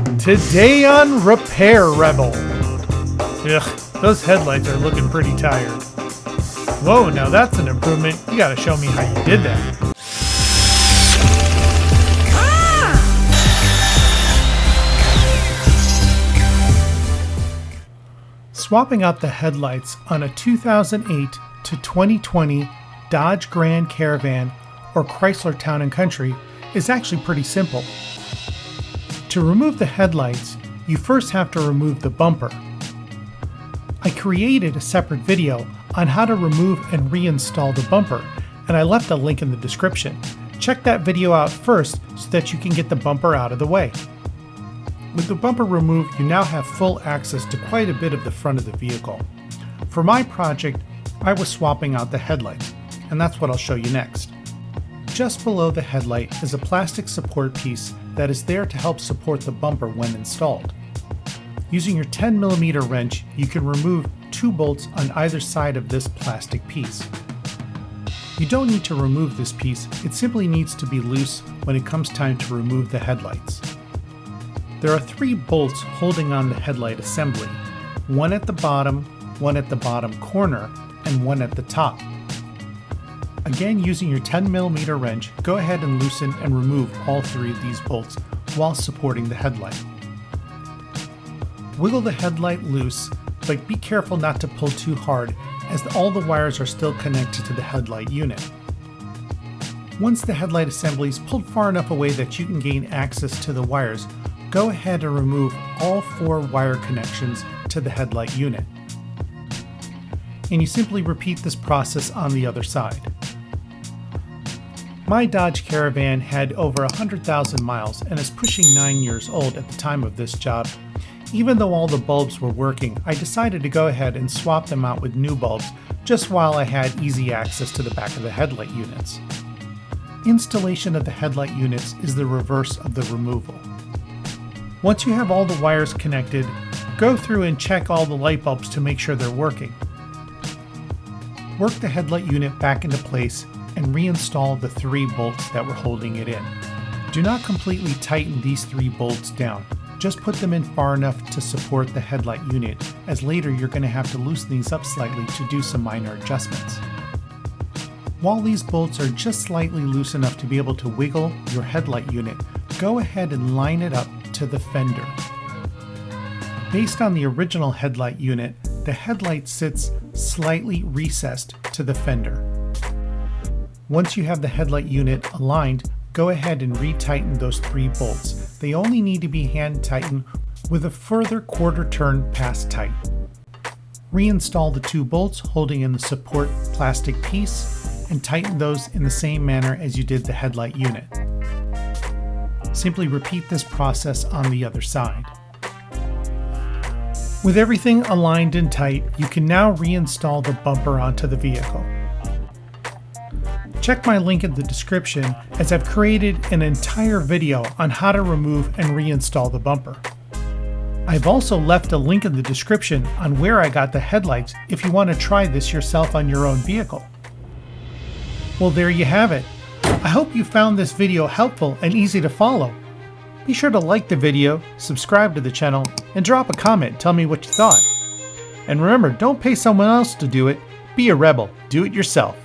Today on Repair Rebel. Ugh, those headlights are looking pretty tired. Whoa, now that's an improvement. You gotta show me how you did that. Swapping out the headlights on a 2008 to 2020 Dodge Grand Caravan or Chrysler Town & Country is actually pretty simple. To remove the headlights, you first have to remove the bumper. I created a separate video on how to remove and reinstall the bumper, and I left a link in the description. Check that video out first so that you can get the bumper out of the way. With the bumper removed, you now have full access to quite a bit of the front of the vehicle. For my project, I was swapping out the headlight, and that's what I'll show you next. Just below the headlight is a plastic support piece that is there to help support the bumper when installed. Using your 10mm wrench, you can remove 2 bolts on either side of this plastic piece. You don't need to remove this piece, it simply needs to be loose when it comes time to remove the headlights. There are 3 bolts holding on the headlight assembly, one at the bottom, one at the bottom corner, and one at the top. Again, using your 10mm wrench, go ahead and loosen and remove all 3 of these bolts while supporting the headlight. Wiggle the headlight loose, but be careful not to pull too hard as all the wires are still connected to the headlight unit. Once the headlight assembly is pulled far enough away that you can gain access to the wires, go ahead and remove all 4 wire connections to the headlight unit. And you simply repeat this process on the other side. My Dodge Caravan had over 100,000 miles and is pushing 9 years old at the time of this job. Even though all the bulbs were working, I decided to go ahead and swap them out with new bulbs just while I had easy access to the back of the headlight units. Installation of the headlight units is the reverse of the removal. Once you have all the wires connected, go through and check all the light bulbs to make sure they're working. Work the headlight unit back into place and reinstall the 3 bolts that were holding it in. Do not completely tighten these 3 bolts down. Just put them in far enough to support the headlight unit, as later you're going to have to loosen these up slightly to do some minor adjustments. While these bolts are just slightly loose enough to be able to wiggle your headlight unit, go ahead and line it up to the fender. Based on the original headlight unit, the headlight sits slightly recessed to the fender. Once you have the headlight unit aligned, go ahead and retighten those 3 bolts. They only need to be hand tightened with a further quarter turn past tight. Reinstall the 2 bolts holding in the support plastic piece and tighten those in the same manner as you did the headlight unit. Simply repeat this process on the other side. With everything aligned and tight, you can now reinstall the bumper onto the vehicle. Check my link in the description as I've created an entire video on how to remove and reinstall the bumper. I've also left a link in the description on where I got the headlights if you want to try this yourself on your own vehicle. Well, there you have it. I hope you found this video helpful and easy to follow. Be sure to like the video, subscribe to the channel, and drop a comment. Tell me what you thought. And remember, don't pay someone else to do it. Be a rebel. Do it yourself.